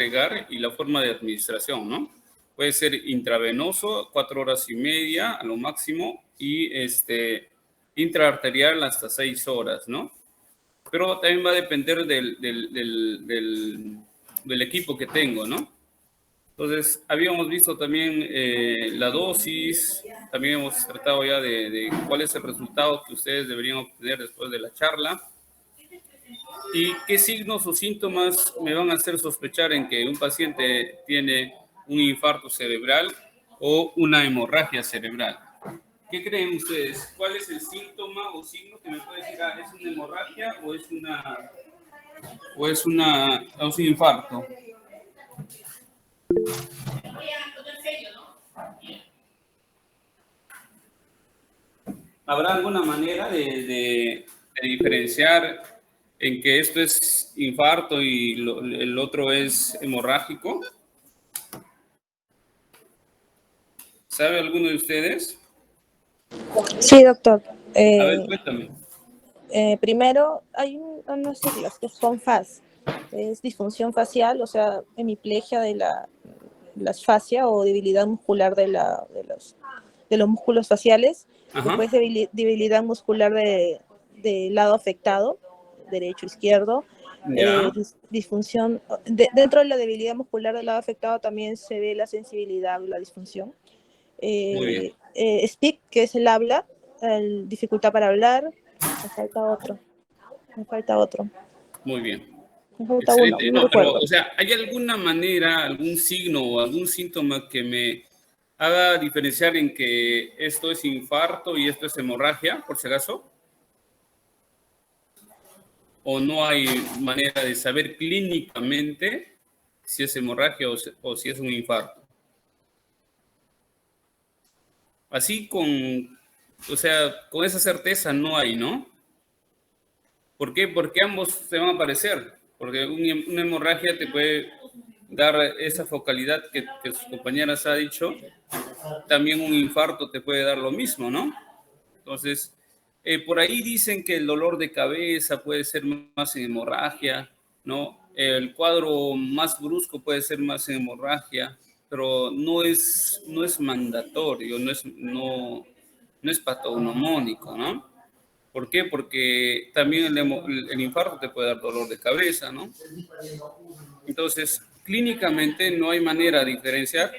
entregar y la forma de administración, ¿no? Puede ser intravenoso, 4 horas y media a lo máximo, y intraarterial hasta 6 horas, ¿no? Pero también va a depender del equipo que tengo, ¿no? Entonces, habíamos visto también la dosis, también hemos tratado ya de cuál es el resultado que ustedes deberían obtener después de la charla. ¿Y qué signos o síntomas me van a hacer sospechar en que un paciente tiene un infarto cerebral o una hemorragia cerebral? ¿Qué creen ustedes? ¿Cuál es el síntoma o signo que me puede decir, es una hemorragia o es un infarto? ¿Habrá alguna manera de diferenciar en que esto es infarto y el otro es hemorrágico? ¿Sabe alguno de ustedes? Sí, doctor. A ver, cuéntame. Primero, hay unas siglas que son FAS. Es disfunción facial, o sea, hemiplegia de la fascia o debilidad muscular de los músculos faciales. Ajá. Después, debilidad muscular del lado afectado, derecho, izquierdo. Disfunción. Dentro de la debilidad muscular del lado afectado también se ve la sensibilidad o la disfunción. Muy bien. Speak, que es el habla, dificultad para hablar. Me falta otro. Muy bien. Me falta Excelente. uno, No, no pero, recuerdo. o sea, ¿hay alguna manera, algún signo o algún síntoma que me haga diferenciar en que esto es infarto y esto es hemorragia, por si acaso? ¿O no hay manera de saber clínicamente si es hemorragia o si es un infarto? Así o sea, con esa certeza no hay, ¿no? ¿Por qué? Porque ambos se van a parecer. Porque una hemorragia te puede dar esa focalidad que sus compañeras ha dicho. También un infarto te puede dar lo mismo, ¿no? Entonces, por ahí dicen que el dolor de cabeza puede ser más en hemorragia, ¿no? El cuadro más brusco puede ser más en hemorragia, pero no es mandatorio, no es patognomónico, ¿no? ¿Por qué? Porque también el infarto te puede dar dolor de cabeza, ¿no? Entonces, clínicamente no hay manera de diferenciar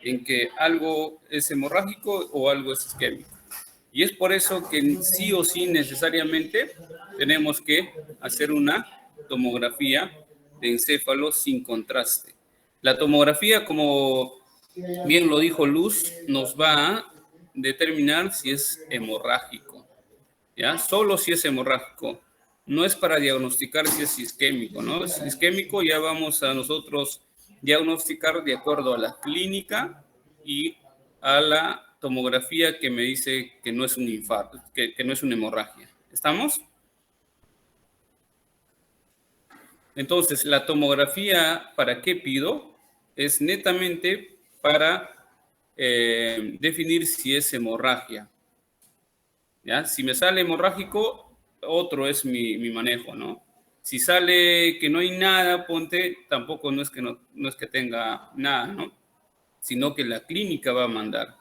en que algo es hemorrágico o algo es isquémico. Y es por eso que sí o sí necesariamente tenemos que hacer una tomografía de encéfalo sin contraste. La tomografía, como bien lo dijo Luz, nos va a determinar si es hemorrágico, ¿ya? Solo si es hemorrágico. No es para diagnosticar si es isquémico, ¿no? Si es isquémico, ya vamos a nosotros diagnosticar de acuerdo a la clínica y a la tomografía que me dice que no es un infarto, que no es una hemorragia. ¿Estamos? Entonces, la tomografía, ¿para qué pido? Es netamente para definir si es hemorragia. ¿Ya? Si me sale hemorrágico, otro es mi manejo, ¿no? Si sale que no hay nada, ponte, tampoco no es que tenga nada, ¿no? Sino que la clínica va a mandar,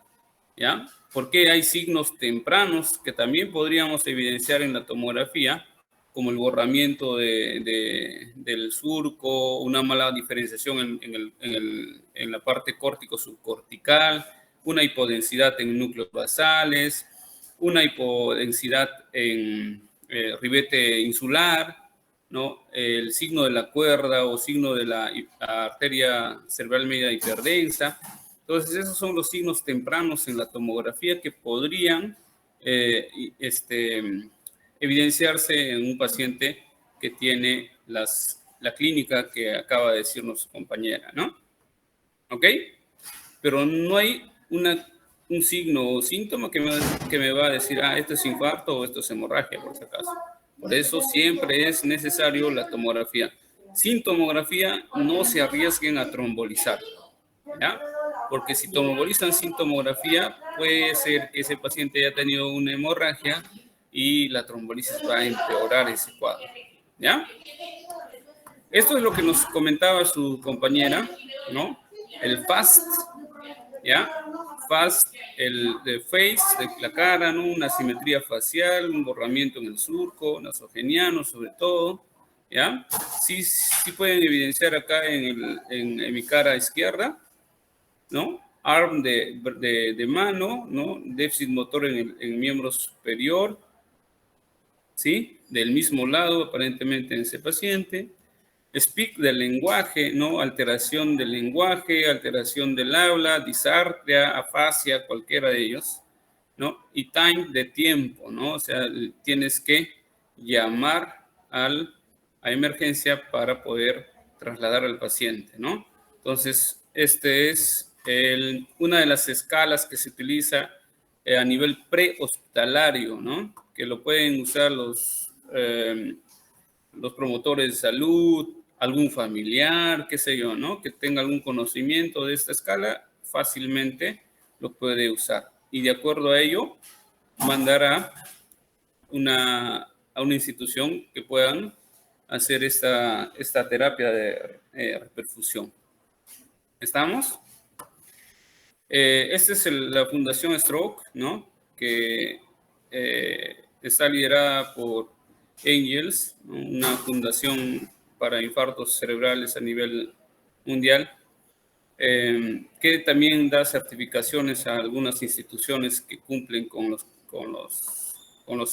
¿ya? Porque hay signos tempranos que también podríamos evidenciar en la tomografía, como el borramiento del surco, una mala diferenciación en la parte córtico-subcortical, una hipodensidad en núcleos basales, una hipodensidad en ribete insular, ¿no? El signo de la cuerda o signo de la arteria cerebral media hiperdensa. Entonces, esos son los signos tempranos en la tomografía que podrían evidenciarse en un paciente que tiene la clínica que acaba de decirnos su compañera, ¿no? ¿Ok? Pero no hay un signo o síntoma que me va a decir, esto es infarto o esto es hemorragia, por si acaso. Por eso siempre es necesario la tomografía. Sin tomografía no se arriesguen a trombolizar, ¿ya? Porque si trombolizan sin tomografía, puede ser que ese paciente haya tenido una hemorragia y la trombolisis va a empeorar ese cuadro, ¿ya? Esto es lo que nos comentaba su compañera, ¿no? El FAST, ¿ya? FAST, el de face, de la cara, ¿no? Una simetría facial, un borramiento en el surco, nasogeniano sobre todo, ¿ya? Sí, sí pueden evidenciar acá en mi cara izquierda, ¿no? ARM de mano, ¿no? Déficit motor en el miembro superior, ¿sí? Del mismo lado, aparentemente en ese paciente. Speak del lenguaje, ¿no? Alteración del lenguaje, alteración del habla, disartria, afasia, cualquiera de ellos, ¿no? Y time de tiempo, ¿no? O sea, tienes que llamar a emergencia para poder trasladar al paciente, ¿no? Entonces, este es una de las escalas que se utiliza a nivel prehospitalario, ¿no? Que lo pueden usar los promotores de salud, algún familiar, qué sé yo, ¿no? Que tenga algún conocimiento de esta escala, fácilmente lo puede usar. Y de acuerdo a ello, mandar a una institución que puedan hacer esta terapia de reperfusión. ¿Estamos? Esta es la Fundación Stroke, ¿no? Que está liderada por Angels, ¿no? Una fundación para infartos cerebrales a nivel mundial, que también da certificaciones a algunas instituciones que cumplen con los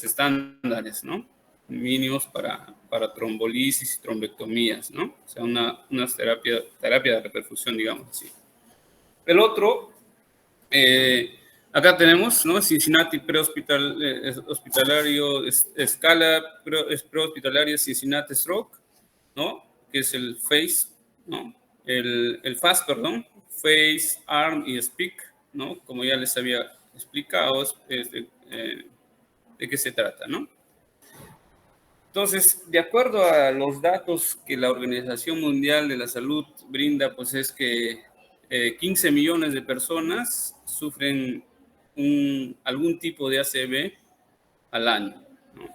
estándares, ¿no? Mínimos para trombolisis y trombectomías, ¿no? O sea, una terapia de reperfusión, digamos así. El otro, acá tenemos, ¿no? Cincinnati prehospitalario, escala prehospitalaria Cincinnati Stroke, ¿no? Que es el FACE, ¿no? El FAST, perdón, Face, Arm y Speak, ¿no? Como ya les había explicado, de qué se trata, ¿no? Entonces, de acuerdo a los datos que la Organización Mundial de la Salud brinda, pues es que 15 millones de personas sufren algún tipo de ACV al año, ¿no?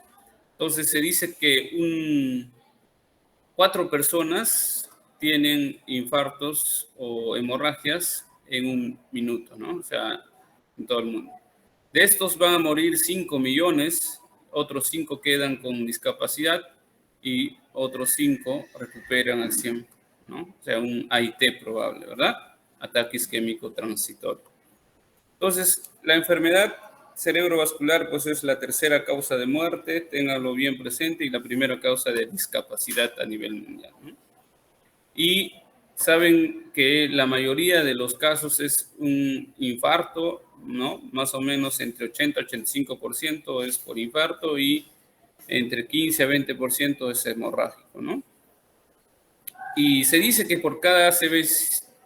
Entonces, se dice que 4 personas tienen infartos o hemorragias en un minuto, ¿no? O sea, en todo el mundo. De estos van a morir 5 millones, otros 5 quedan con discapacidad y otros 5 recuperan al 100%, ¿no? O sea, un AIT probable, ¿verdad? Ataque isquémico transitorio. Entonces, la enfermedad cerebrovascular pues es la tercera causa de muerte, ténganlo bien presente, y la primera causa de discapacidad a nivel mundial, ¿no? Y saben que la mayoría de los casos es un infarto, ¿no? Más o menos entre 80 y 85% es por infarto y entre 15 a 20% es hemorrágico, ¿no? Y se dice que por cada ACV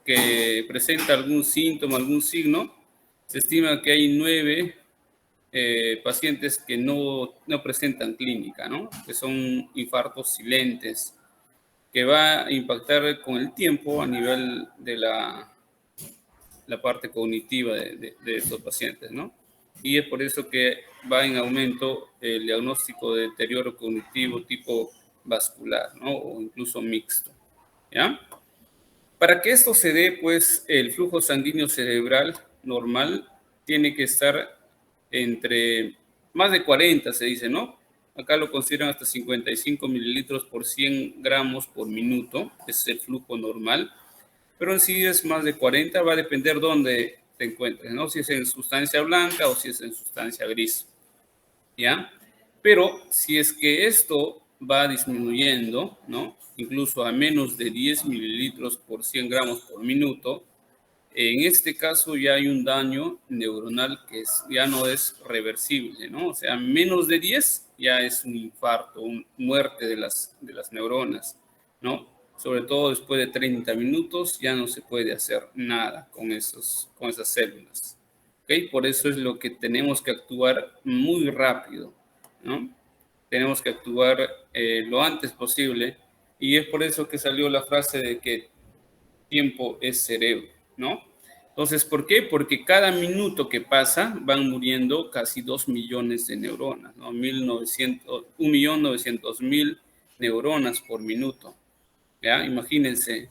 que presenta algún síntoma, algún signo, se estima que hay 9 pacientes que no presentan clínica, ¿no? Que son infartos silentes, que va a impactar con el tiempo a nivel de la parte cognitiva de estos pacientes, ¿no? Y es por eso que va en aumento el diagnóstico de deterioro cognitivo tipo vascular, ¿no? O incluso mixto, ¿ya? Para que esto se dé, pues, el flujo sanguíneo cerebral normal tiene que estar entre más de 40, se dice, ¿no? Acá lo consideran hasta 55 mililitros por 100 gramos por minuto, es el flujo normal, pero en sí es más de 40, va a depender dónde te encuentres, ¿no? Si es en sustancia blanca o si es en sustancia gris, ¿ya? Pero si es que esto va disminuyendo, ¿no? Incluso a menos de 10 mililitros por 100 gramos por minuto, en este caso ya hay un daño neuronal que ya no es reversible, ¿no? O sea, menos de 10 ya es un infarto, una muerte de las neuronas, ¿no? Sobre todo después de 30 minutos ya no se puede hacer nada con esas células, ¿ok? Por eso es lo que tenemos que actuar muy rápido, ¿no? Tenemos que actuar lo antes posible, y es por eso que salió la frase de que tiempo es cerebro, ¿no? Entonces, ¿por qué? Porque cada minuto que pasa van muriendo casi 2 millones de neuronas, ¿no? 1.900.000 neuronas por minuto. ¿ya? Imagínense.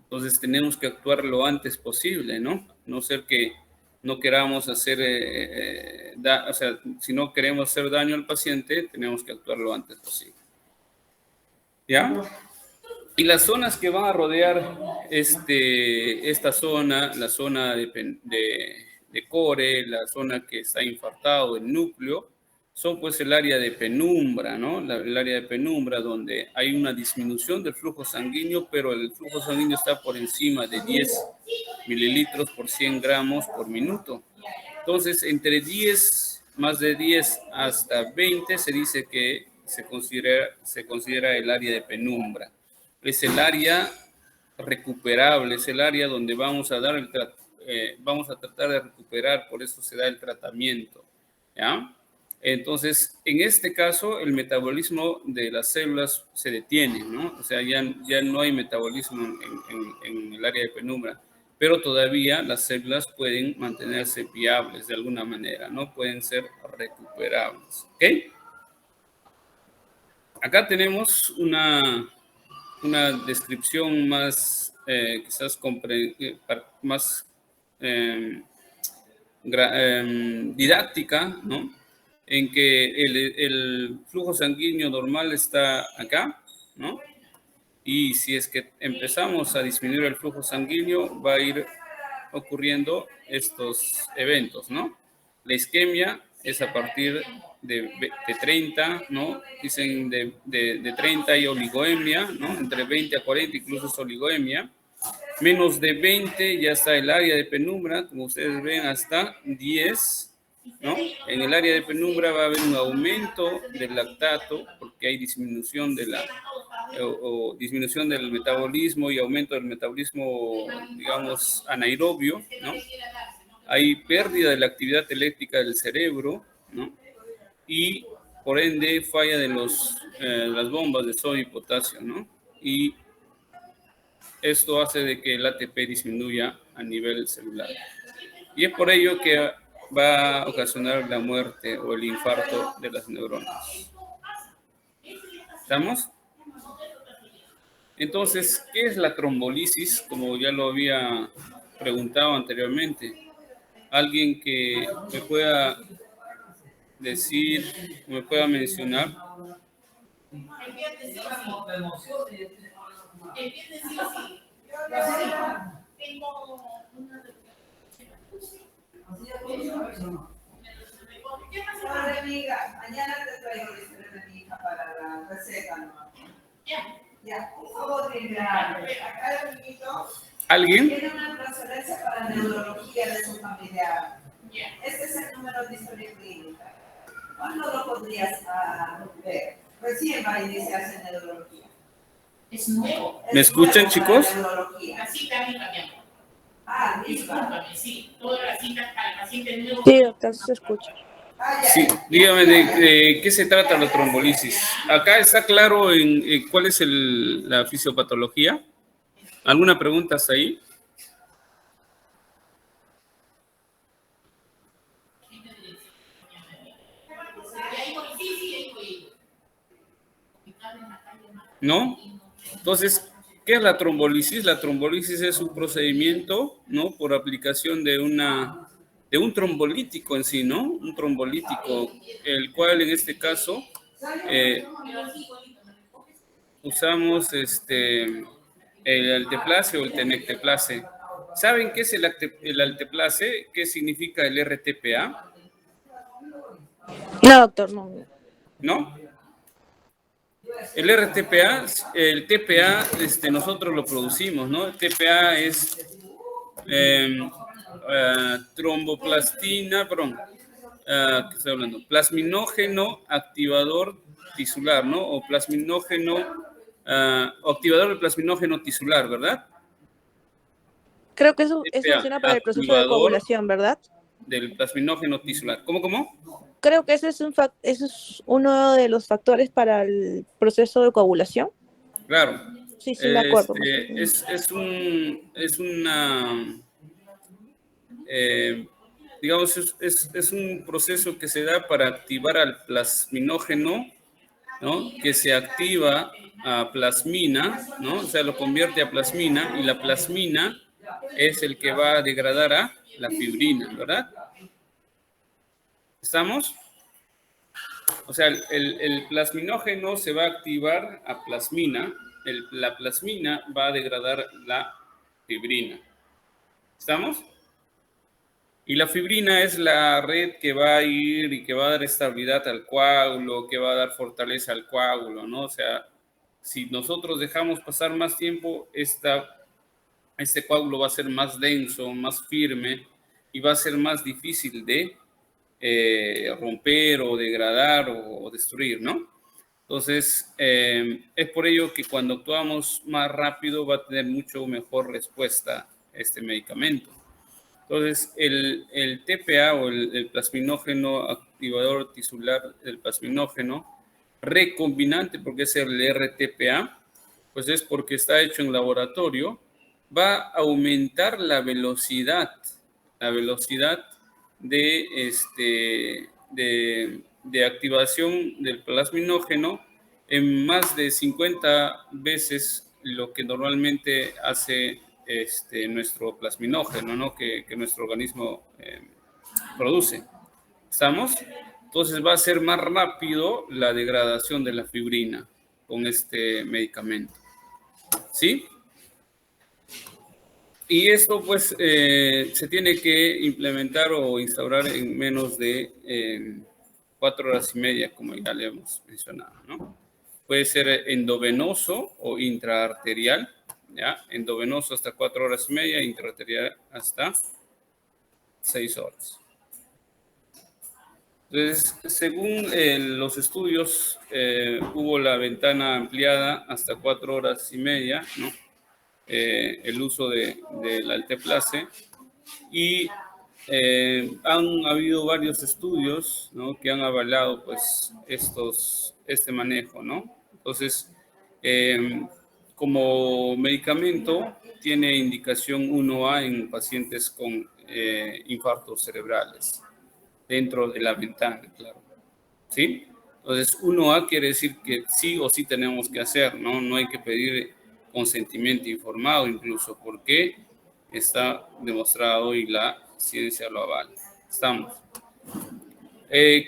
Entonces tenemos que actuar lo antes posible, ¿no? No ser que no queramos hacer, o sea, si no queremos hacer daño al paciente, tenemos que actuar lo antes posible. ¿Ya? Y las zonas que van a rodear esta zona, la zona de core, la zona que está infartado, el núcleo, son pues el área de penumbra, ¿no? El área de penumbra donde hay una disminución del flujo sanguíneo, pero el flujo sanguíneo está por encima de 10 mililitros por 100 gramos por minuto. Entonces, entre 10, más de 10 hasta 20 se dice que se considera el área de penumbra. Es el área recuperable, es el área donde vamos a tratar de recuperar, por eso se da el tratamiento, ¿ya? Entonces, en este caso, el metabolismo de las células se detiene, ¿no? O sea, ya no hay metabolismo en el área de penumbra, pero todavía las células pueden mantenerse viables de alguna manera, ¿no? Pueden ser recuperables, ¿ok? Acá tenemos una descripción más, quizás más didáctica, ¿no? En que el flujo sanguíneo normal está acá, ¿no? Y si es que empezamos a disminuir el flujo sanguíneo, va a ir ocurriendo estos eventos, ¿no? La isquemia es a partir de 30, ¿no? Dicen de 30 y oligoemia, ¿no? Entre 20 a 40 incluso es oligoemia. Menos de 20 ya está el área de penumbra, como ustedes ven, hasta 10, ¿no? En el área de penumbra va a haber un aumento del lactato porque hay disminución de o disminución del metabolismo y aumento del metabolismo, digamos, anaerobio, ¿no? Hay pérdida de la actividad eléctrica del cerebro, ¿no? Y por ende falla de las bombas de sodio y potasio, ¿no? Y esto hace de que el ATP disminuya a nivel celular. Y es por ello que va a ocasionar la muerte o el infarto de las neuronas. ¿Estamos? Entonces, ¿qué es la trombolisis? Como ya lo había preguntado anteriormente. Alguien que me pueda decir, me pueda mencionar. Mañana te traigo la historia de mi hija para la receta, ¿no? Ya, por favor, acá el niñito ¿Alguien? tiene una transferencia para neurología de su familiar. Este es el número de historia clínica. ¿Cuándo lo podrías ver? Recién va a iniciarse en neurología. Es nuevo. ¿Me escuchan, chicos? La cita es cambiando. Discúlpame. Discúlpame, sí. Toda la cita al paciente nuevo. Sí, doctor, se escucha. Sí, dígame de qué se trata la trombolisis. Acá está claro en cuál es la fisiopatología. ¿Alguna pregunta hasta ahí? ¿No? Entonces, ¿qué es la trombolisis? La trombolisis es un procedimiento, ¿no? Por aplicación de un trombolítico en sí, ¿no? Un trombolítico, el cual en este caso usamos el alteplase o el tenecteplase. ¿Saben qué es el alteplase? ¿Qué significa el RTPA? No, doctor, no. ¿No? El RTPA, el TPA, nosotros lo producimos, ¿no? El TPA es tromboplastina, perdón, ¿qué estoy hablando? Plasminógeno activador tisular, ¿no? O plasminógeno, o activador del plasminógeno tisular, ¿verdad? Creo que eso funciona para el proceso de coagulación, ¿verdad? Del plasminógeno tisular. ¿Cómo? Creo que ese es uno de los factores para el proceso de coagulación. Claro. Sí, me acuerdo. Digamos, es un proceso que se da para activar al plasminógeno ¿no? Que se activa a plasmina, ¿no? O sea, lo convierte a plasmina y la plasmina es el que va a degradar a la fibrina, ¿verdad? ¿Estamos? O sea, el plasminógeno se va a activar a plasmina, la plasmina va a degradar la fibrina. ¿Estamos? Y la fibrina es la red que va a ir y que va a dar estabilidad al coágulo, que va a dar fortaleza al coágulo, ¿no? O sea, si nosotros dejamos pasar más tiempo, este coágulo va a ser más denso, más firme y va a ser más difícil de romper o degradar o destruir, ¿no? Entonces, es por ello que cuando actuamos más rápido va a tener mucho mejor respuesta este medicamento. Entonces, el TPA o el plasminógeno activador tisular del plasminógeno recombinante, porque es el RTPA, pues es porque está hecho en laboratorio, va a aumentar la velocidad de activación del plasminógeno en más de 50 veces lo que normalmente hace nuestro plasminógeno, ¿no? que nuestro organismo produce. ¿Estamos? Entonces va a ser más rápido la degradación de la fibrina con este medicamento. ¿Sí? Y esto pues se tiene que implementar o instaurar en menos de 4 horas y media, como ya le hemos mencionado, ¿no? Puede ser endovenoso o intraarterial, ¿ya? Endovenoso hasta 4 horas y media, intraarterial hasta 6 horas. Entonces, según los estudios, hubo la ventana ampliada hasta 4 horas y media, ¿no? El uso del alteplase y han habido varios estudios, ¿no? que han avalado pues este manejo, ¿no? Entonces, como medicamento tiene indicación 1A en pacientes con infartos cerebrales dentro de la ventana, claro, ¿sí? Entonces, 1A quiere decir que sí o sí tenemos que hacer, ¿no? No hay que pedir consentimiento informado incluso, porque está demostrado y la ciencia lo avala. Estamos.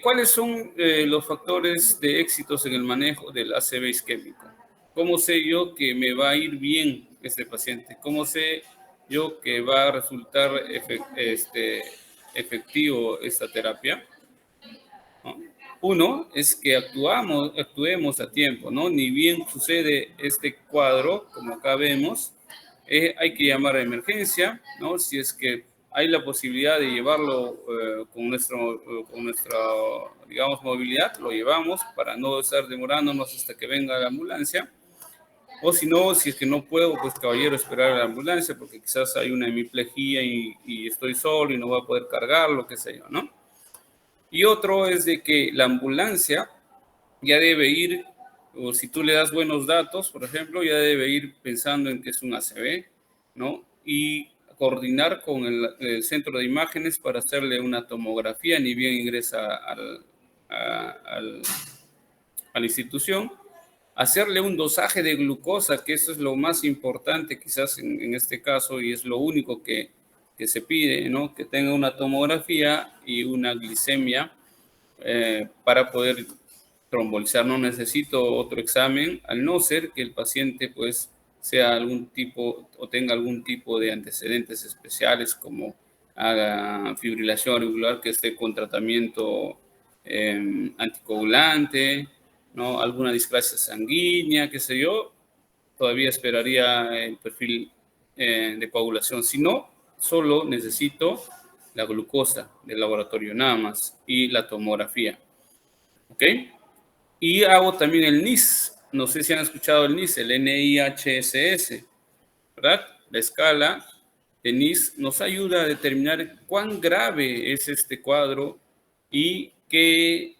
¿Cuáles son los factores de éxitos en el manejo del ACV isquémico? ¿Cómo sé yo que me va a ir bien este paciente? ¿Cómo sé yo que va a resultar efectivo esta terapia? ¿No? Uno es que actuemos a tiempo, ¿no? Ni bien sucede este cuadro, como acá vemos, hay que llamar a emergencia, ¿no? Si es que hay la posibilidad de llevarlo con nuestra, digamos, movilidad, lo llevamos para no estar demorándonos hasta que venga la ambulancia. O si no, si es que no puedo, pues caballero, esperar a la ambulancia porque quizás hay una hemiplegia y estoy solo y no voy a poder cargar, lo que sé yo, ¿no? Y otro es de que la ambulancia ya debe ir, o si tú le das buenos datos, por ejemplo, ya debe ir pensando en que es un ACV, ¿no? Y coordinar con el centro de imágenes para hacerle una tomografía, ni bien ingresa a la institución, hacerle un dosaje de glucosa, que eso es lo más importante quizás en este caso y es lo único que se pide, ¿no? Que tenga una tomografía y una glicemia para poder trombolizar. No necesito otro examen, al no ser que el paciente pues sea algún tipo o tenga algún tipo de antecedentes especiales como fibrilación auricular que esté con tratamiento anticoagulante, ¿no? Alguna displasia sanguínea, qué sé yo, todavía esperaría el perfil de coagulación. Si no, solo necesito la glucosa del laboratorio nada más y la tomografía. ¿Ok? Y hago también el NIS. No sé si han escuchado el NIS, el NIHSS, ¿verdad? La escala de NIS nos ayuda a determinar cuán grave es este cuadro y qué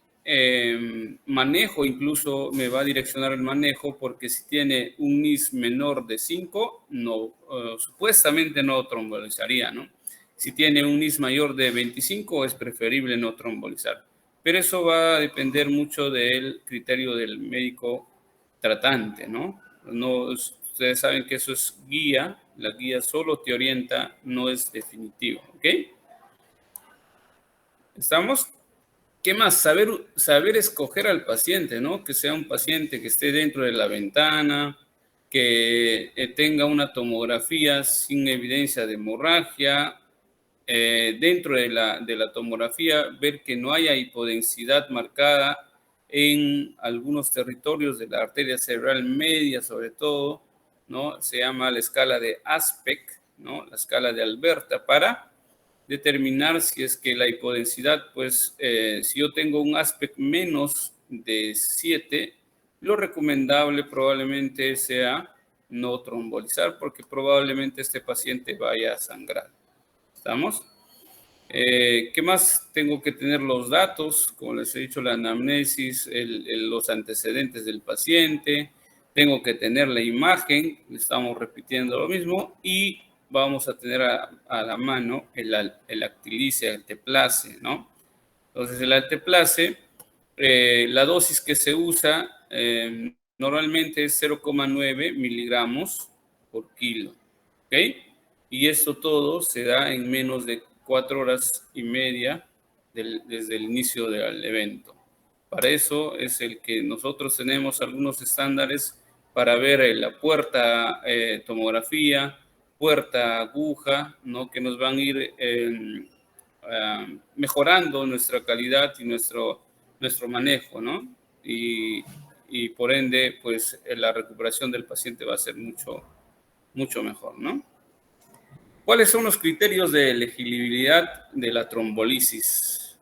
manejo incluso me va a direccionar el manejo, porque si tiene un NIS menor de 5, no, supuestamente no trombolizaría, ¿no? Si tiene un NIS mayor de 25, es preferible no trombolizar. pero eso va a depender mucho del criterio del médico tratante, ¿no? Ustedes saben que eso es guía, la guía solo te orienta, no es definitivo, ¿ok? ¿Estamos? ¿Qué más? Saber escoger al paciente, ¿no? Que sea un paciente que esté dentro de la ventana, que tenga una tomografía sin evidencia de hemorragia. Dentro de la tomografía, ver que no haya hipodensidad marcada en algunos territorios de la arteria cerebral media, sobre todo, ¿no? Se llama la escala de Aspect, ¿no? La escala de Alberta, para determinar si es que la hipodensidad, pues, si yo tengo un aspect menos de 7, lo recomendable probablemente sea no trombolizar, porque probablemente este paciente vaya a sangrar. ¿Estamos? ¿Qué más? Tengo que tener los datos, como les he dicho, la anamnesis, los antecedentes del paciente, tengo que tener la imagen, estamos repitiendo lo mismo, y vamos a tener a la mano el actilice, el alteplase, ¿no? Entonces, el alteplase, la dosis que se usa normalmente es 0,9 miligramos por kilo, ¿ok? Y esto todo se da en menos de 4 horas y media desde el inicio del evento. Para eso es el que nosotros tenemos algunos estándares para ver la puerta tomografía, puerta aguja, ¿no? Que nos van a ir mejorando nuestra calidad y nuestro manejo, ¿no? Y por ende, pues la recuperación del paciente va a ser mucho mejor, ¿no? ¿Cuáles son los criterios de elegibilidad de la trombolisis?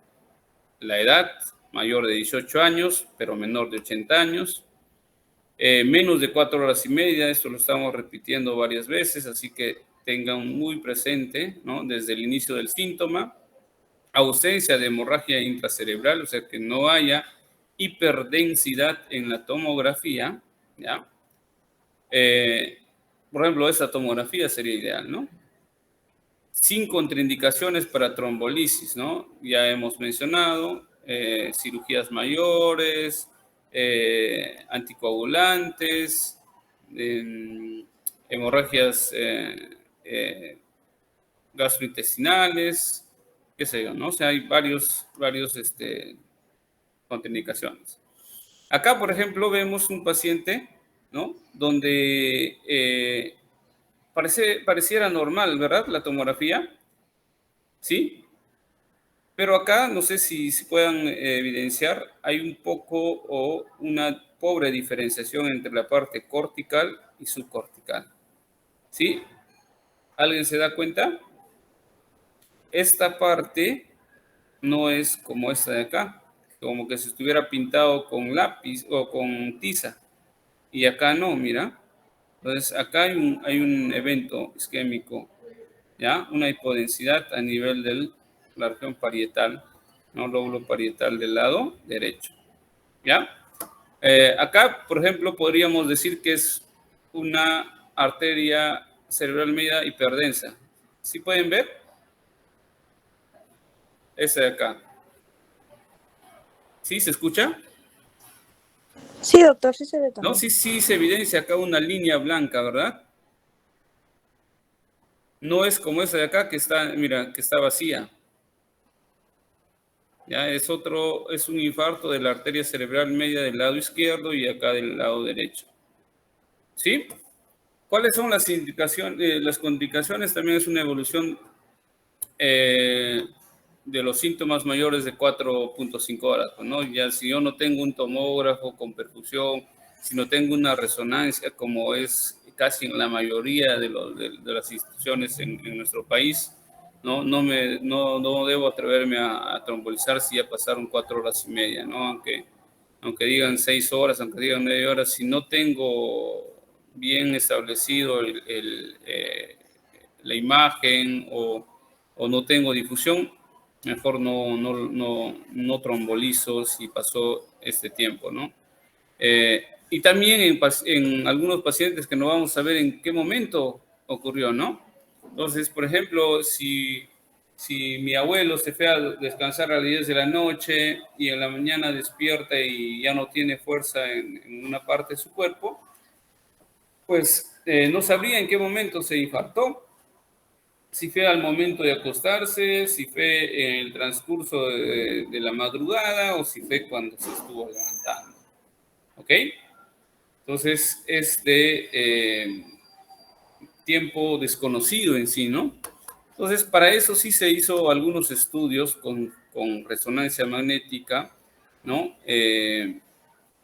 La edad, mayor de 18 años, pero menor de 80 años. Menos de 4 horas y media, esto lo estamos repitiendo varias veces, así que tengan muy presente, ¿no? Desde el inicio del síntoma. Ausencia de hemorragia intracerebral, o sea, que no haya hiperdensidad en la tomografía, ¿ya? Por ejemplo, esta tomografía sería ideal, ¿no? Sin contraindicaciones para trombolisis, ¿no? Ya hemos mencionado cirugías mayores, anticoagulantes, hemorragias gastrointestinales, qué sé yo, ¿no? O sea, hay varios contraindicaciones. Acá, por ejemplo, vemos un paciente, ¿no? Donde pareciera normal, ¿verdad? La tomografía, ¿sí? Pero acá, no sé si puedan evidenciar, hay un poco o una pobre diferenciación entre la parte cortical y subcortical, ¿sí? ¿Alguien se da cuenta? Esta parte no es como esta de acá, como que se estuviera pintado con lápiz o con tiza. Y acá no, mira. Entonces, acá hay un evento isquémico, ¿ya? Una hipodensidad a nivel de la región parietal, ¿no? Lóbulo parietal del lado derecho, ¿ya? Acá, por ejemplo, podríamos decir que es una arteria cerebral media hiperdensa. ¿Sí pueden ver? Esa de acá. ¿Sí se escucha? Sí, doctor, sí se ve también. No, sí se evidencia acá una línea blanca, ¿verdad? No es como esa de acá que está, mira, que está vacía. Ya es un infarto de la arteria cerebral media del lado izquierdo y acá del lado derecho. ¿Sí? ¿Cuáles son las indicaciones? Las contraindicaciones también es una evolución de los síntomas mayores de 4.5 horas, ¿no? Ya si yo no tengo un tomógrafo con perfusión, si no tengo una resonancia, como es casi en la mayoría de las instituciones en nuestro país, no debo atreverme a trombolizar si ya pasaron 4 horas y media, ¿no? Aunque digan 6 horas, aunque digan 9 horas, si no tengo bien establecido la imagen o no tengo difusión, mejor no trombolizo si pasó este tiempo, ¿no? Y también en algunos pacientes que no vamos a ver en qué momento ocurrió, ¿no? Entonces, por ejemplo, si Si mi abuelo se fue a descansar a las 10 de la noche y en la mañana despierta y ya no tiene fuerza en una parte de su cuerpo, pues no sabría en qué momento se infartó. Si fue al momento de acostarse, si fue en el transcurso de la madrugada o si fue cuando se estuvo levantando. ¿Ok? Entonces, es de tiempo desconocido en sí, ¿no? Entonces, para eso sí se hizo algunos estudios con resonancia magnética, ¿no?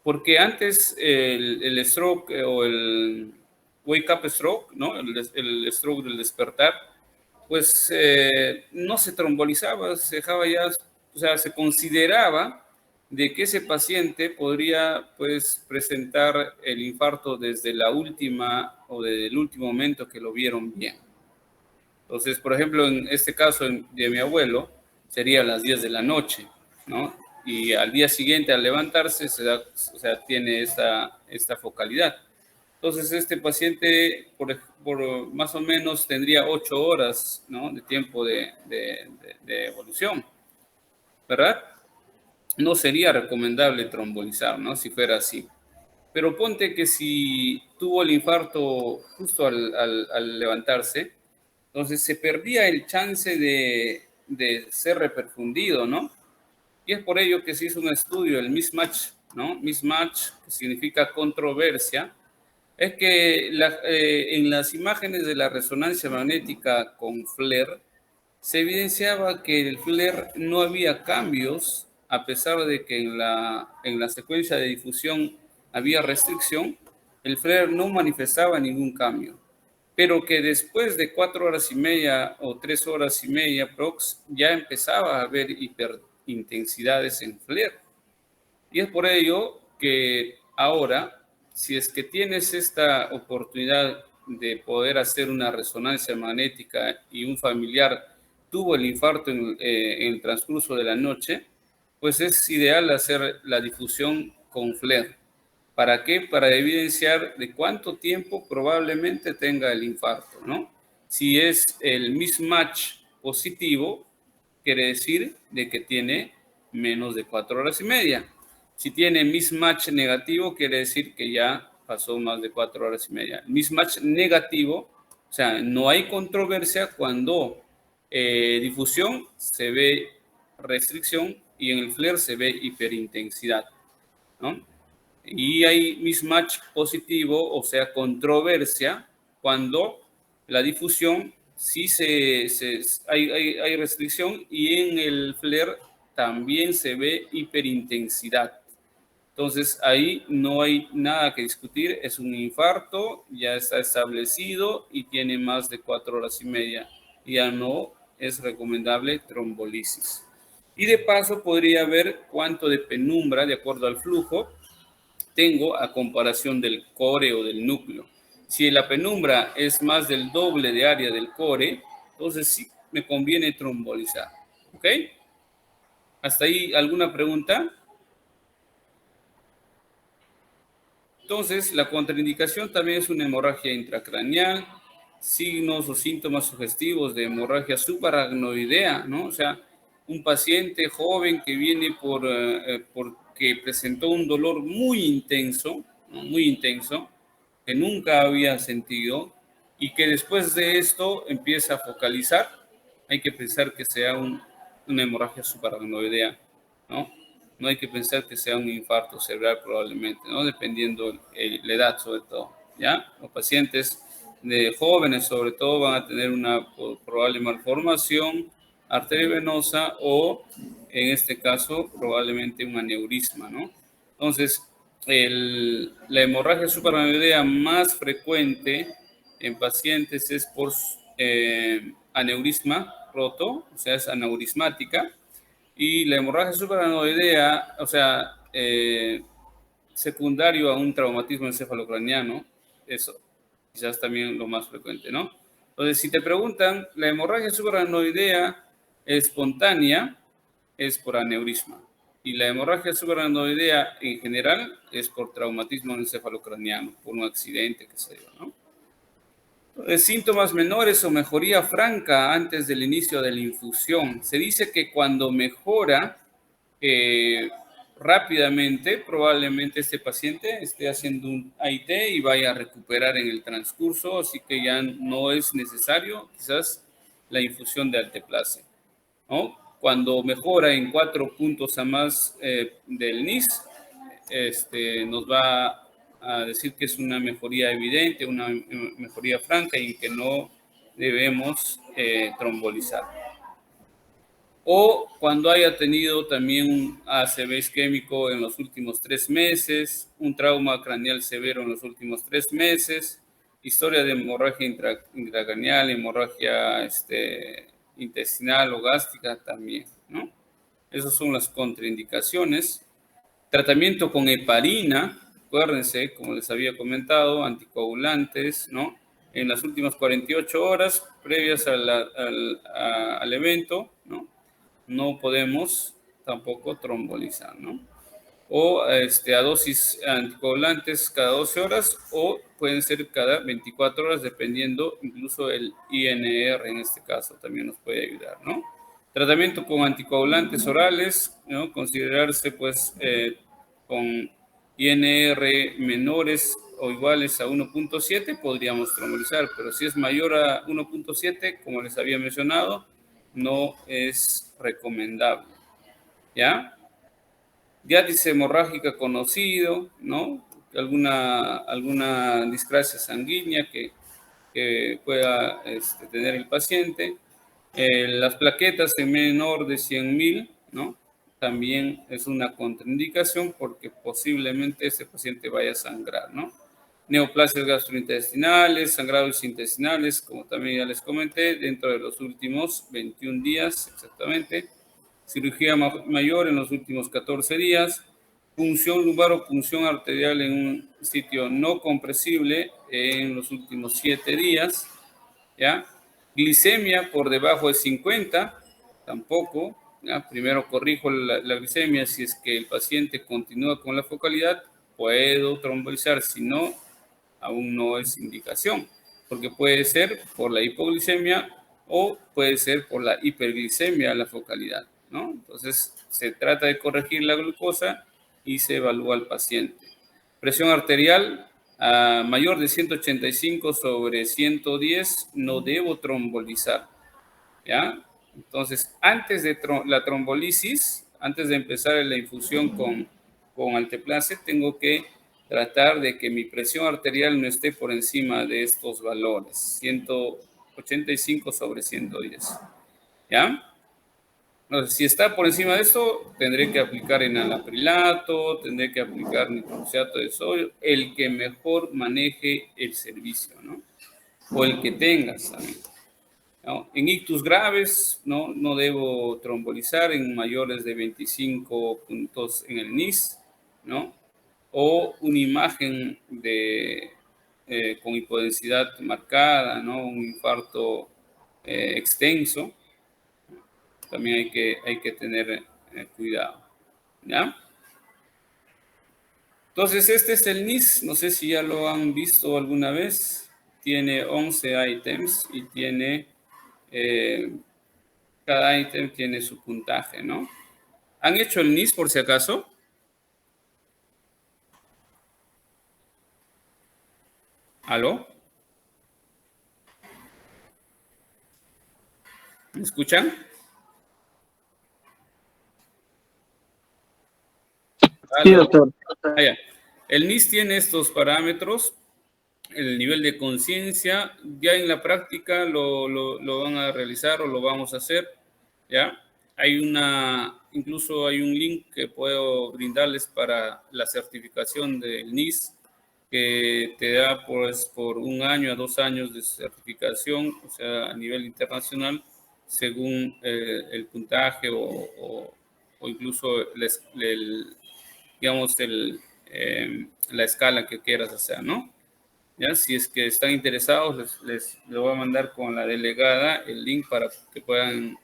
Porque antes el stroke o el wake up stroke, ¿no? El stroke del despertar, pues no se trombolizaba, se dejaba ya, o sea, se consideraba de que ese paciente podría pues presentar el infarto desde la última o desde el último momento que lo vieron bien. Entonces, por ejemplo, en este caso de mi abuelo, sería a las 10 de la noche, ¿no? Y al día siguiente, al levantarse, o sea, tiene esta focalidad. Entonces, este paciente, por más o menos, tendría 8 horas, ¿no? De tiempo de evolución, ¿verdad? No sería recomendable trombolizar, ¿no? Si fuera así. Pero ponte que si tuvo el infarto justo al levantarse, entonces se perdía el chance de ser reperfundido, ¿no? Y es por ello que se hizo un estudio, el mismatch, ¿no? Mismatch, que significa controversia, es que en las imágenes de la resonancia magnética con FLAIR se evidenciaba que el FLAIR no había cambios, a pesar de que en la secuencia de difusión había restricción, el FLAIR no manifestaba ningún cambio, pero que después de 4 horas y media o 3 horas y media prox ya empezaba a haber hiperintensidades en FLAIR. Y es por ello que ahora, si es que tienes esta oportunidad de poder hacer una resonancia magnética y un familiar tuvo el infarto en el transcurso de la noche, pues es ideal hacer la difusión con FLAIR. ¿Para qué? Para evidenciar de cuánto tiempo probablemente tenga el infarto, ¿no? Si es el mismatch positivo, quiere decir de que tiene menos de 4 horas y media. Si tiene mismatch negativo, quiere decir que ya pasó más de 4 horas y media. Mismatch negativo, o sea, no hay controversia cuando difusión se ve restricción y en el FLAIR se ve hiperintensidad, ¿no? Y hay mismatch positivo, o sea, controversia, cuando la difusión sí hay restricción y en el FLAIR también se ve hiperintensidad. Entonces, ahí no hay nada que discutir, es un infarto, ya está establecido y tiene más de 4 horas y media. Ya no es recomendable trombolisis. Y de paso podría ver cuánto de penumbra, de acuerdo al flujo, tengo a comparación del core o del núcleo. Si la penumbra es más del doble de área del core, entonces sí me conviene trombolizar. ¿Ok? ¿Hasta ahí alguna pregunta? Entonces, la contraindicación también es una hemorragia intracraneal, signos o síntomas sugestivos de hemorragia subaracnoidea, ¿no? O sea, un paciente joven que viene porque presentó un dolor muy intenso, ¿no? Muy intenso, que nunca había sentido y que después de esto empieza a focalizar. Hay que pensar que sea una hemorragia subaracnoidea, ¿no? No hay que pensar que sea un infarto cerebral probablemente, ¿no? Dependiendo la edad sobre todo, ¿ya? Los pacientes de jóvenes sobre todo van a tener una probable malformación arteriovenosa o en este caso probablemente un aneurisma, ¿no? Entonces, la hemorragia subaracnoidea más frecuente en pacientes es por aneurisma roto, o sea, es aneurismática. Y la hemorragia subaracnoidea, o sea, secundario a un traumatismo encefalocraniano, eso quizás también lo más frecuente, ¿no? Entonces, si te preguntan, la hemorragia subaracnoidea espontánea es por aneurisma y la hemorragia subaracnoidea en general es por traumatismo encefalocraniano, por un accidente, qué sé yo, ¿no? Síntomas menores o mejoría franca antes del inicio de la infusión. Se dice que cuando mejora rápidamente, probablemente este paciente esté haciendo un AIT y vaya a recuperar en el transcurso, así que ya no es necesario quizás la infusión de alteplase, ¿no? Cuando mejora en 4 puntos a más del NIS, nos va a decir que es una mejoría evidente, una mejoría franca y que no debemos trombolizar. O cuando haya tenido también un ACV isquémico en los últimos 3 meses, un trauma craneal severo en los últimos 3 meses, historia de hemorragia intracraneal, hemorragia intestinal o gástrica también, ¿no? Esas son las contraindicaciones. Tratamiento con heparina, acuérdense, como les había comentado, anticoagulantes, ¿no? En las últimas 48 horas previas al evento, ¿no? No podemos tampoco trombolizar, ¿no? O a dosis anticoagulantes cada 12 horas o pueden ser cada 24 horas, dependiendo incluso el INR en este caso también nos puede ayudar, ¿no? Tratamiento con anticoagulantes orales, ¿no? Considerarse pues con INR menores o iguales a 1.7 podríamos trombolizar, pero si es mayor a 1.7, como les había mencionado, no es recomendable, ¿ya? Diálisis hemorrágica conocido, ¿no? Alguna discrasia sanguínea que pueda tener el paciente. Las plaquetas en menor de 100.000, ¿no? También es una contraindicación porque posiblemente ese paciente vaya a sangrar, ¿no? Neoplasias gastrointestinales, sangrados intestinales, como también ya les comenté, dentro de los últimos 21 días exactamente. Cirugía mayor en los últimos 14 días. Punción lumbar o punción arterial en un sitio no compresible en los últimos 7 días, ¿ya? Glicemia por debajo de 50, tampoco, ¿ya? Primero corrijo la glicemia, si es que el paciente continúa con la focalidad, puedo trombolizar, si no, aún no es indicación, porque puede ser por la hipoglicemia o puede ser por la hiperglicemia la focalidad, ¿no? Entonces, se trata de corregir la glucosa y se evalúa al paciente. Presión arterial mayor de 185 sobre 110, no debo trombolizar, ¿ya? Entonces, antes de la trombolisis, antes de empezar la infusión con alteplase, tengo que tratar de que mi presión arterial no esté por encima de estos valores, 185 sobre 110, ¿ya? Entonces, si está por encima de esto, tendré que aplicar enalaprilato, tendré que aplicar nitroxiato de sodio, el que mejor maneje el servicio, ¿no? O el que tengas también, ¿no? En ictus graves, no debo trombolizar en mayores de 25 puntos en el NIS, ¿no? O una imagen con hipodensidad marcada, ¿no? Un infarto extenso. También hay que tener cuidado, ¿ya? Entonces, este es el NIS. No sé si ya lo han visto alguna vez. Tiene 11 ítems y tiene... cada ítem tiene su puntaje, ¿no? ¿Han hecho el NIS por si acaso? ¿Aló? ¿Me escuchan? Sí, doctor. El NIS tiene estos parámetros, el nivel de conciencia, ya en la práctica lo van a realizar o lo vamos a hacer, ¿ya? Incluso hay un link que puedo brindarles para la certificación del NIS, que te da pues por 1 año a 2 años de certificación, o sea, a nivel internacional, según el puntaje o incluso digamos, la escala que quieras hacer, ¿no? ¿Ya? Si es que están interesados, les voy a mandar con la delegada el link para que puedan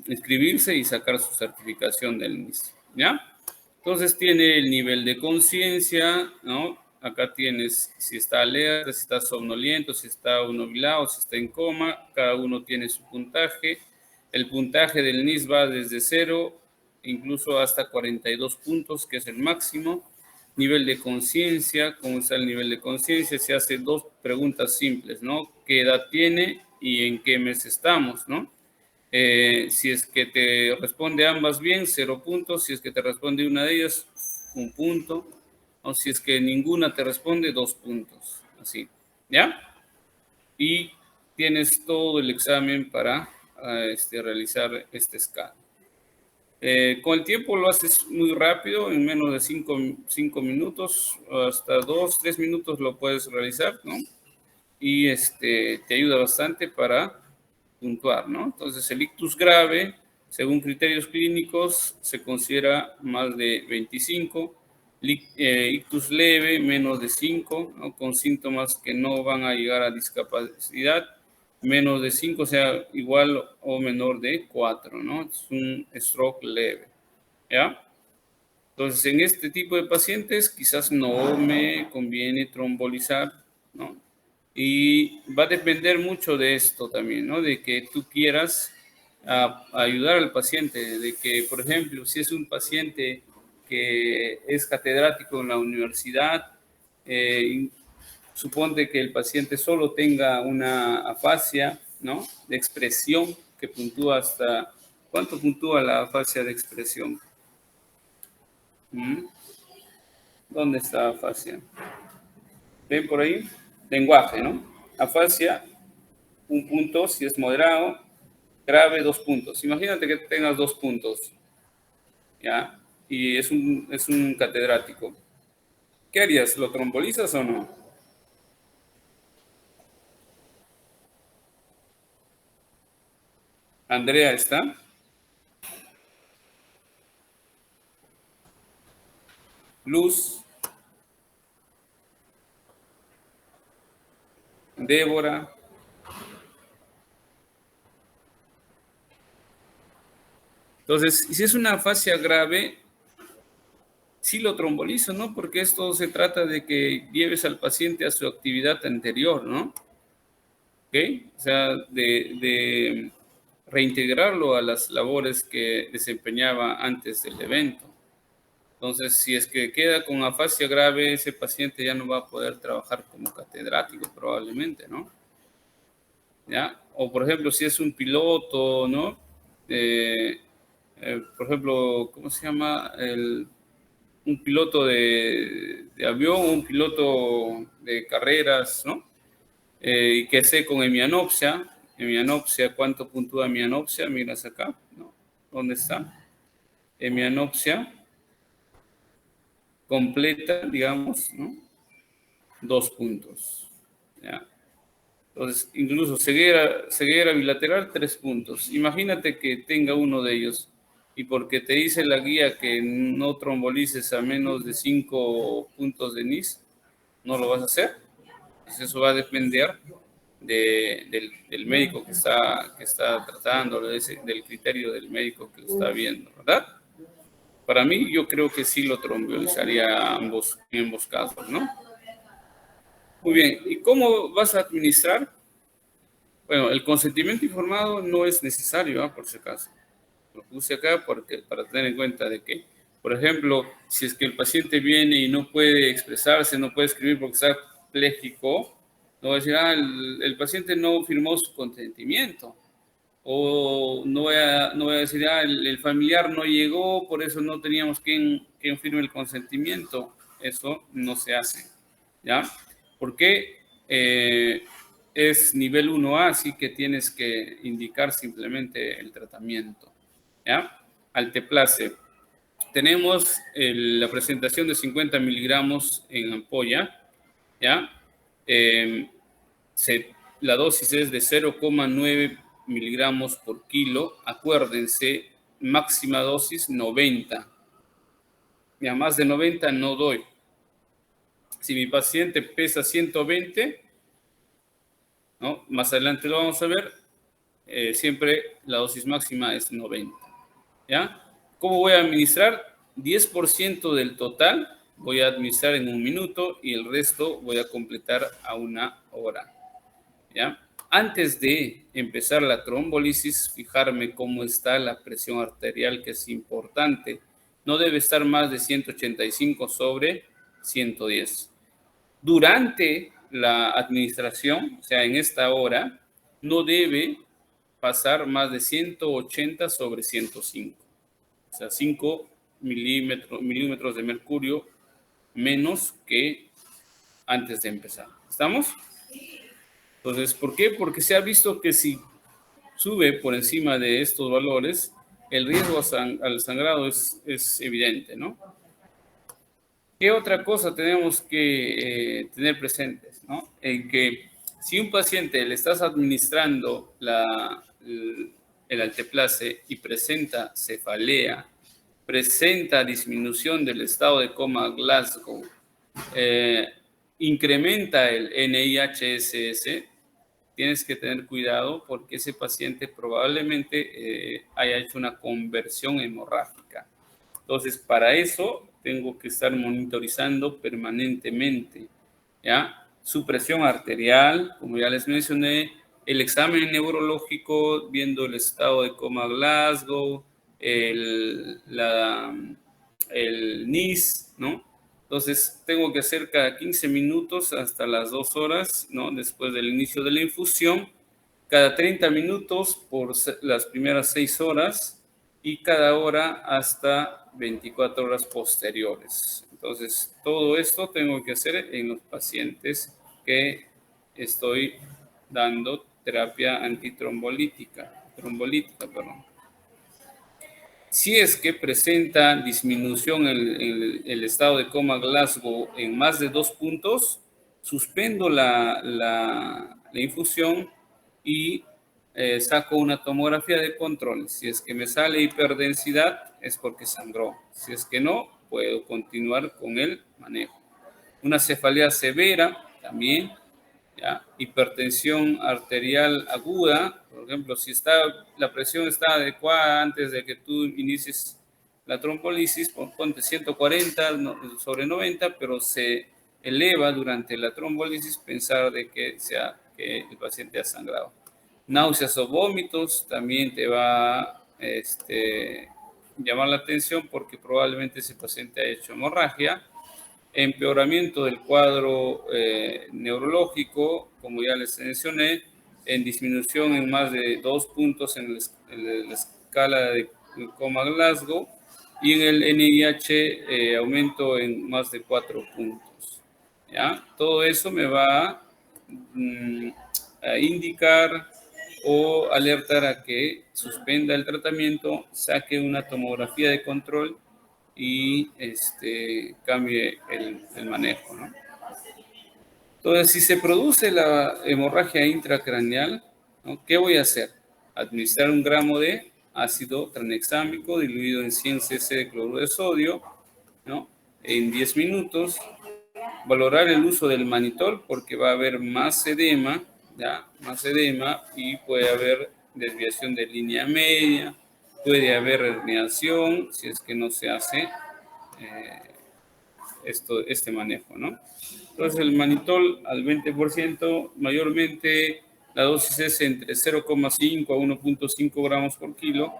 inscribirse y sacar su certificación del NIS, ¿ya? Entonces tiene el nivel de conciencia, ¿no? Acá tienes si está alerta, si está somnoliento, si está obnubilado, si está en coma. Cada uno tiene su puntaje. El puntaje del NIS va desde 0, incluso hasta 42 puntos, que es el máximo. Nivel de conciencia, ¿cómo está el nivel de conciencia? Se hace 2 preguntas simples, ¿no? ¿Qué edad tiene y en qué mes estamos, ¿no? Si es que te responde ambas bien, 0 puntos. Si es que te responde una de ellas, 1 punto. O si es que ninguna te responde, 2 puntos. Así, ¿ya? Y tienes todo el examen para realizar este escala. Con el tiempo lo haces muy rápido, en menos de 5 minutos, hasta 2, 3 minutos lo puedes realizar, ¿no? Y te ayuda bastante para puntuar, ¿no? Entonces, el ictus grave, según criterios clínicos, se considera más de 25, ictus leve, menos de 5, ¿no? Con síntomas que no van a llegar a discapacidad, menos de 5, o sea, igual o menor de 4, ¿no? Es un stroke leve, ¿ya? Entonces, en este tipo de pacientes, quizás no me conviene trombolizar, ¿no? Y va a depender mucho de esto también, ¿no? De que tú quieras ayudar al paciente, de que, por ejemplo, si es un paciente que es catedrático en la universidad, suponte que el paciente solo tenga una afasia, ¿no? De expresión que puntúa hasta... ¿Cuánto puntúa la afasia de expresión? ¿Dónde está afasia? ¿Ven por ahí? Lenguaje, ¿no? Afasia, 1 punto si es moderado, grave 2 puntos. Imagínate que tengas 2 puntos, ¿ya? Y es un catedrático. ¿Qué harías? ¿Lo trombolizas o no? Andrea, ¿está? Luz. Débora. Entonces, si es una afasia grave, sí lo trombolizo, ¿no? Porque esto se trata de que lleves al paciente a su actividad anterior, ¿no? ¿Ok? O sea, de reintegrarlo a las labores que desempeñaba antes del evento. Entonces, si es que queda con afasia grave, ese paciente ya no va a poder trabajar como catedrático probablemente, ¿no? ¿Ya? O, por ejemplo, si es un piloto, ¿no? Por ejemplo, ¿cómo se llama? Un piloto de avión, un piloto de carreras, ¿no? Y que esté con hemianopsia. Hemianopsia, ¿cuánto puntúa hemianopsia? Miras acá, ¿no? ¿Dónde está? Hemianopsia completa, digamos, ¿no? 2 puntos, ¿ya? Entonces, incluso ceguera bilateral, 3 puntos. Imagínate que tenga uno de ellos y porque te dice la guía que no trombolices a menos de 5 puntos de NIS, no lo vas a hacer. Entonces, eso va a depender del médico que está tratando, del criterio del médico que lo está viendo, ¿verdad? Para mí, yo creo que sí lo trombolizaría en ambos casos, ¿no? Muy bien, ¿y cómo vas a administrar? Bueno, el consentimiento informado no es necesario, por si acaso. Lo puse acá para tener en cuenta de que, por ejemplo, si es que el paciente viene y no puede expresarse, no puede escribir porque está pléjico, no va a decir, el paciente no firmó su consentimiento. O no voy a decir, el familiar no llegó, por eso no teníamos quien firme el consentimiento. Eso no se hace, ¿ya? Porque es nivel 1A, así que tienes que indicar simplemente el tratamiento, ¿ya? Alteplase. Tenemos la presentación de 50 miligramos en ampolla, ¿ya? La dosis es de 0,9 miligramos por kilo. Acuérdense, máxima dosis 90. Ya más de 90 no doy. Si mi paciente pesa 120, ¿no? Más adelante lo vamos a ver, siempre la dosis máxima es 90. ¿Ya? ¿Cómo voy a administrar? 10% del total voy a administrar en 1 minuto y el resto voy a completar a 1 hora. ¿Ya? Antes de empezar la trombolisis, fijarme cómo está la presión arterial, que es importante. No debe estar más de 185 sobre 110. Durante la administración, o sea, en esta hora, no debe pasar más de 180 sobre 105. O sea, 5 milímetros de mercurio menos que antes de empezar. ¿Estamos? Entonces, ¿por qué? Porque se ha visto que si sube por encima de estos valores, el riesgo al sangrado es evidente, ¿no? ¿Qué otra cosa tenemos que tener presentes, ¿no? En que si un paciente le estás administrando el alteplase y presenta cefalea, presenta disminución del estado de coma Glasgow, incrementa el NIHSS, tienes que tener cuidado porque ese paciente probablemente haya hecho una conversión hemorrágica. Entonces, para eso tengo que estar monitorizando permanentemente, ¿ya? Su presión arterial, como ya les mencioné, el examen neurológico, viendo el estado de coma Glasgow, el NIS, ¿no? Entonces, tengo que hacer cada 15 minutos hasta las 2 horas, ¿no? Después del inicio de la infusión, cada 30 minutos por las primeras 6 horas y cada hora hasta 24 horas posteriores. Entonces, todo esto tengo que hacer en los pacientes que estoy dando terapia antitrombolítica, perdón. Si es que presenta disminución en el estado de coma Glasgow en más de 2 puntos, suspendo la infusión y saco una tomografía de control. Si es que me sale hiperdensidad, es porque sangró. Si es que no, puedo continuar con el manejo. Una cefalea severa también, ¿ya? Hipertensión arterial aguda, por ejemplo, si la presión está adecuada antes de que tú inicies la trombolisis, ponte 140 sobre 90, pero se eleva durante la trombolisis, pensar de que el paciente ha sangrado. Náuseas o vómitos también te va a llamar la atención porque probablemente ese paciente ha hecho hemorragia. Empeoramiento del cuadro neurológico, como ya les mencioné, en disminución en más de 2 puntos en la escala de coma Glasgow y en el NIH aumento en más de 4 puntos. ¿Ya? Todo eso me va a indicar o alertar a que suspenda el tratamiento, saque una tomografía de control y cambie el manejo, ¿no? Entonces, si se produce la hemorragia intracraneal, ¿no? ¿Qué voy a hacer? Administrar 1 gramo de ácido tranexámico diluido en 100 cc de cloruro de sodio, ¿no? En 10 minutos. Valorar el uso del manitol porque va a haber más edema, ¿ya? Más edema y puede haber desviación de línea media, puede haber herniación si es que no se hace este manejo, ¿no? Entonces el manitol al 20%, mayormente la dosis es entre 0,5 a 1,5 gramos por kilo,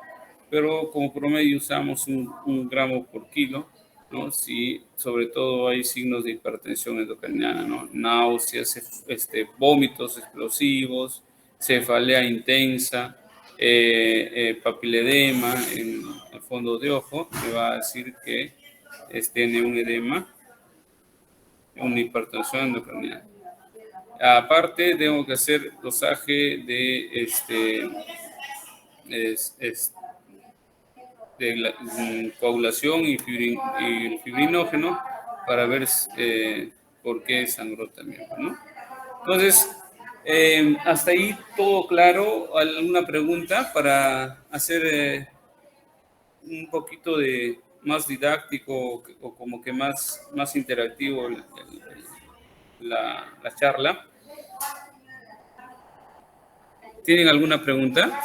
pero como promedio usamos 1 gramo por kilo, ¿no? Si sobre todo hay signos de hipertensión endocrinal, ¿no? Náuseas, vómitos explosivos, cefalea intensa, papiledema en el fondo de ojo, me va a decir que tiene un edema, una hipertensión endocrinal. Aparte, tengo que hacer dosaje de coagulación y fibrinógeno para ver por qué sangró también, ¿no? Entonces, hasta ahí todo claro. ¿Alguna pregunta para hacer un poquito de más didáctico o como que más interactivo la charla? ¿Tienen alguna pregunta?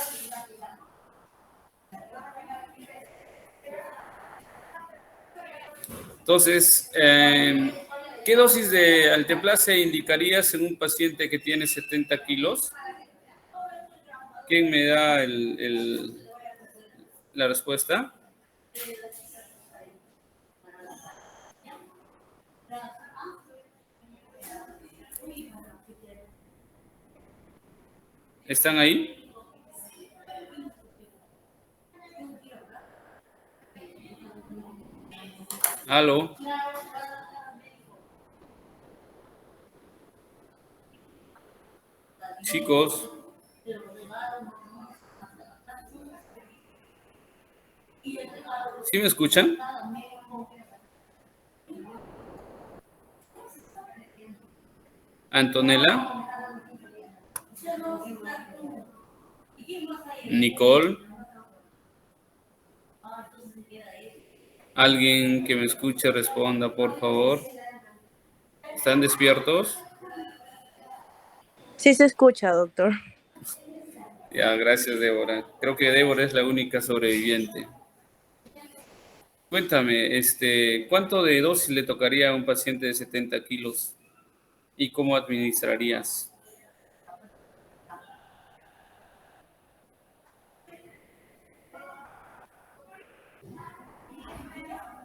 Entonces, ¿qué dosis de alteplase indicarías en un paciente que tiene 70 kilos? ¿Quién me da la respuesta? ¿Están ahí? ¿Aló? Chicos. ¿Sí me escuchan? Antonella. Nicole. Alguien que me escuche responda, por favor. ¿Están despiertos? Sí se escucha, doctor. Ya, gracias, Débora. Creo que Débora es la única sobreviviente. Cuéntame, ¿cuánto de dosis le tocaría a un paciente de 70 kilos y cómo administrarías?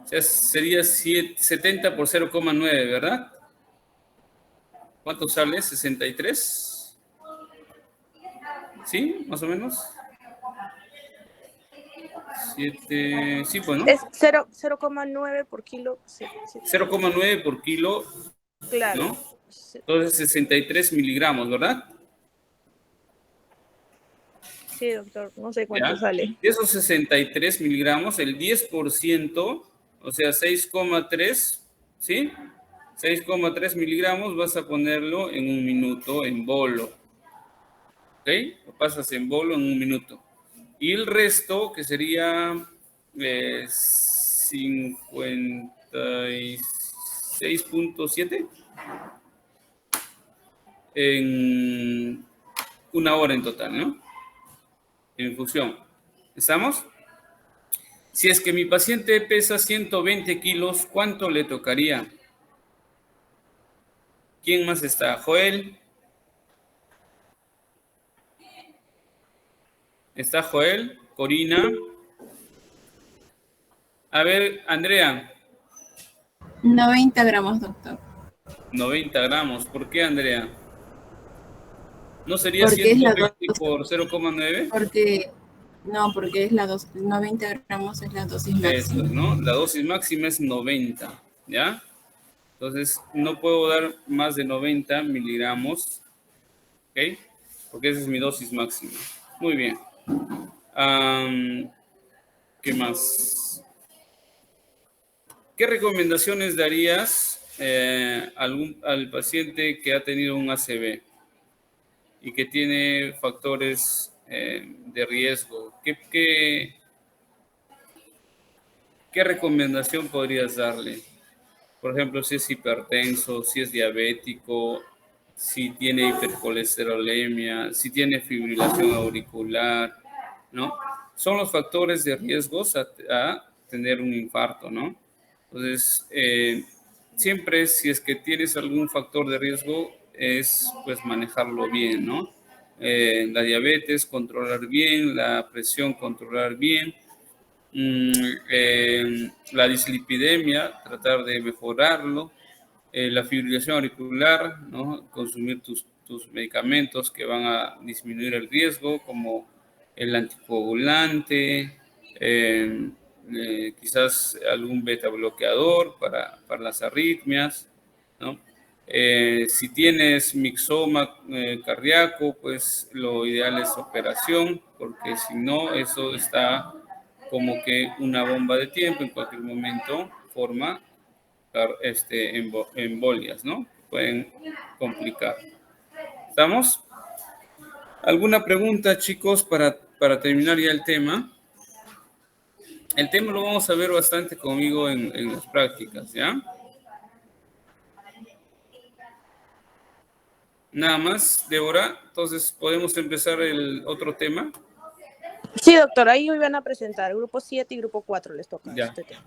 O sea, sería 70 por 0,9, ¿verdad? ¿Cuánto sale? ¿63? ¿Sí? ¿Más o menos? 7, sí, pues, ¿no? Es 0,9 por kilo. Sí, sí. 0,9 por kilo, Claro. ¿no? Entonces 63 miligramos, ¿verdad? Sí, doctor. No sé cuánto ¿Ya? sale. De esos 63 miligramos, el 10%, o sea, 6,3, ¿sí? 6,3 miligramos vas a ponerlo en un minuto en bolo. ¿Ok? Lo pasas en bolo en un minuto. Y el resto, que sería 56,7 en una hora en total, ¿no? En infusión. ¿Estamos? Si es que mi paciente pesa 120 kilos, ¿cuánto le tocaría? ¿Quién más está? ¿Joel? ¿Está Joel? ¿Corina? A ver, Andrea. 90 gramos, doctor. 90 gramos. ¿Por qué, Andrea? ¿No sería Porque es la 120 por 0,9? Porque es la dosis, 90 gramos es la dosis Eso, máxima. ¿no? La dosis máxima es 90, ¿ya? Entonces, no puedo dar más de 90 miligramos, ¿ok? Porque esa es mi dosis máxima. Muy bien. ¿Qué más? ¿Qué recomendaciones darías al paciente que ha tenido un ACV y que tiene factores de riesgo? ¿Qué recomendación podrías darle? Por ejemplo, si es hipertenso, si es diabético, si tiene hipercolesterolemia, si tiene fibrilación auricular, ¿no? Son los factores de riesgos a tener un infarto, ¿no? Entonces, siempre si es que tienes algún factor de riesgo, es pues manejarlo bien, ¿no? La diabetes, controlar bien, la presión, controlar bien, la dislipidemia, tratar de mejorarlo, la fibrilación auricular, ¿no? Consumir tus medicamentos que van a disminuir el riesgo, como el anticoagulante, quizás algún beta bloqueador para las arritmias, ¿no? Si tienes mixoma cardíaco, pues lo ideal es operación, porque si no, eso está como que una bomba de tiempo, en cualquier momento forma embolias, ¿no? Pueden complicar. ¿Estamos? ¿Alguna pregunta, chicos, para terminar ya el tema? El tema lo vamos a ver bastante conmigo en las prácticas, ¿ya? Nada más, Débora. Entonces, ¿podemos empezar el otro tema? Sí, doctor. Ahí iban a presentar. Grupo 7 y grupo 4 les toca Ya. este tema.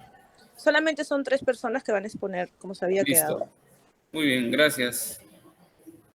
Solamente son 3 personas que van a exponer, como se había quedado. Listo. Muy bien, gracias.